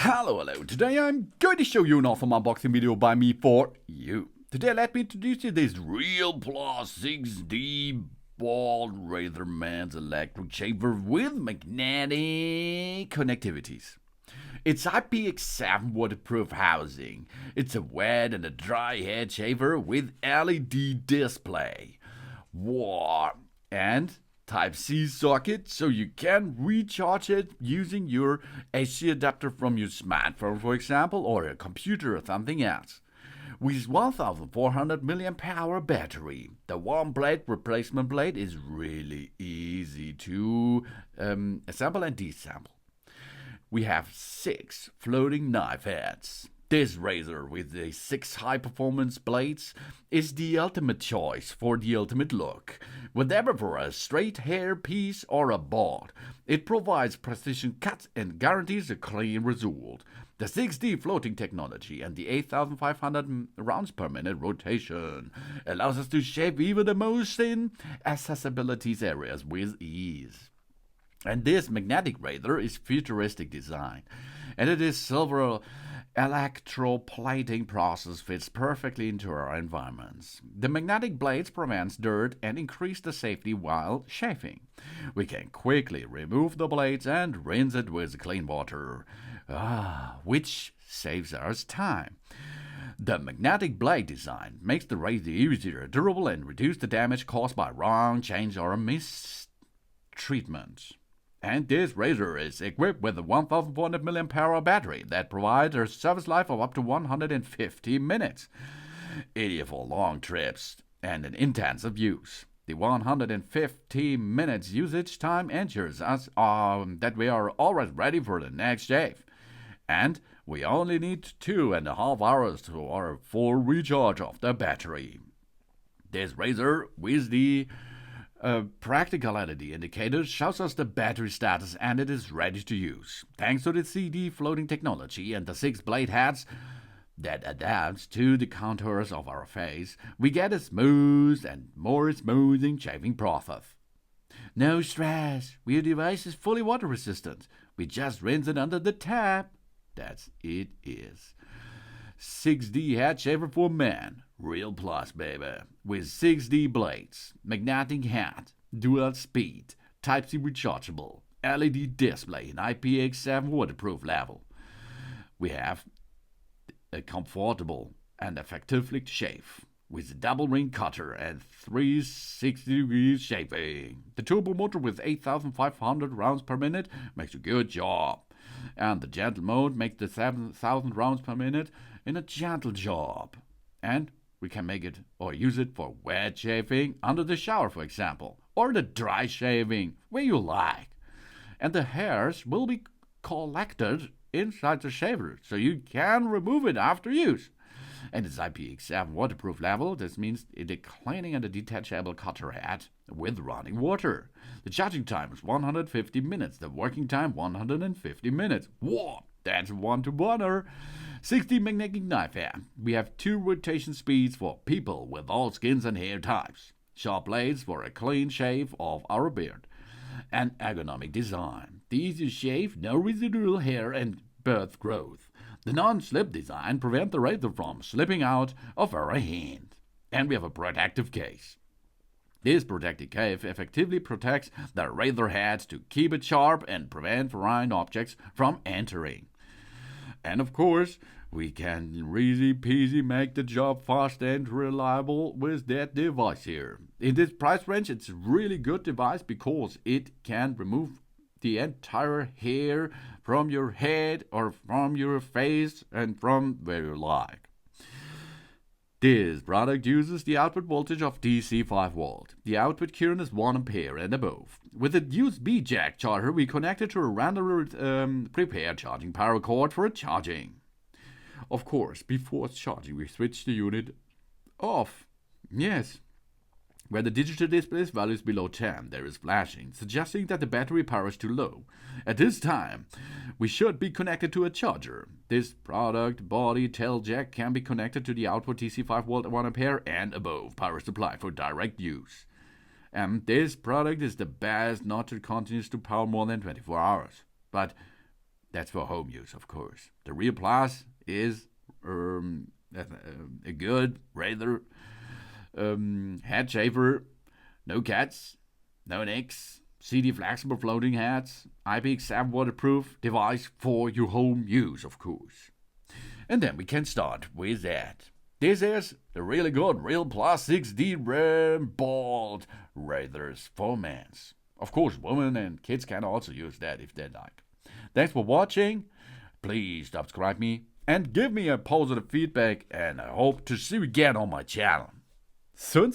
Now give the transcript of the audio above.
Hello. Today I'm going to show you an awesome unboxing video by me for you. Today let me introduce you this RealPlus 6D ball razor man's electric shaver with magnetic connectivities. It's IPX7 waterproof housing. It's a wet and a dry head shaver with LED display. And Type-C socket, so you can recharge it using your AC adapter from your smartphone, for example, or a computer or something else. With 1400 mAh battery, the one blade replacement blade is really easy to assemble and disassemble. We have 6 floating knife heads. This razor with the 6 high-performance blades is the ultimate choice for the ultimate look. Whether for a straight hair piece or a board, it provides precision cuts and guarantees a clean result. The 6D floating technology and the 8,500 rounds per minute rotation allows us to shave even the most inaccessible areas with ease. And this magnetic razor is futuristic design, and it is silver electroplating process fits perfectly into our environments. The magnetic blades prevents dirt and increase the safety while shaving. We can quickly remove the blades and rinse it with clean water, which saves us time. The magnetic blade design makes the razor easier, durable, and reduce the damage caused by wrong change or mistreatment. And this razor is equipped with a 1400 mAh battery that provides a service life of up to 150 minutes, ideal for long trips and an intensive use. The 150 minutes usage time ensures us that we are always ready for the next shave. And we only need 2.5 hours to our full recharge of the battery. This razor with the practical LED indicator shows us the battery status and it is ready to use. Thanks to the 6D floating technology and the 6 blade heads that adapts to the contours of our face, we get a smooth and more smoothing shaving process. No stress, your device is fully water resistant. We just rinse it under the tap. That's it is. 6D head shaver for men. RealPlus, baby. With 6D blades, magnetic head, dual speed, Type-C rechargeable, LED display, and IPX7 waterproof level. We have a comfortable and effectively shave with a double ring cutter and 360 degrees shaving. The turbo motor with 8,500 rounds per minute makes a good job. And the gentle mode makes the 7,000 rounds per minute in a gentle job. And we can make it or use it for wet shaving under the shower, for example, or the dry shaving where you like. And the hairs will be collected inside the shaver, so you can remove it after use. And its IPX7 waterproof level, this means the cleaning and the detachable cutter head with running water. The charging time is 150 minutes, the working time 150 minutes. Whoa, that's one-to-oneer. 60 magnetic knife head. We have 2 rotation speeds for people with all skins and hair types. Sharp blades for a clean shave of our beard. And ergonomic design. The easy shave, no residual hair and birth growth. The non-slip design prevents the razor from slipping out of our hand. And we have a protective case. This protective case effectively protects the razor head to keep it sharp and prevent foreign objects from entering. And of course, we can easy peasy make the job fast and reliable with that device here. In this price range, it's a really good device because it can remove the entire hair from your head or from your face and from where you like. This product uses the output voltage of DC 5 volt. The output current is 1 ampere and above. With a USB jack charger, we connect it to a randomly prepared charging power cord for charging. Of course, before charging, we switch the unit off. Yes. Where the digital display's value is below 10, there is flashing, suggesting that the battery power is too low. At this time, we should be connected to a charger. This product body tail jack can be connected to the output DC 5 volt 1 ampere and above power supply for direct use. And this product is the best not to continue to power more than 24 hours. But That's for home use, of course. The RealPlus is a good, rather head shaver. No cats, no nicks. CD flexible floating heads. IPX7 Waterproof device for your home use, of course. And then we can start with that. This is the really good RealPlus 6D bald razors for men. Of course, women and kids can also use that if they like. Thanks for watching. Please subscribe me and give me a positive feedback, and I hope to see you again on my channel. Soon.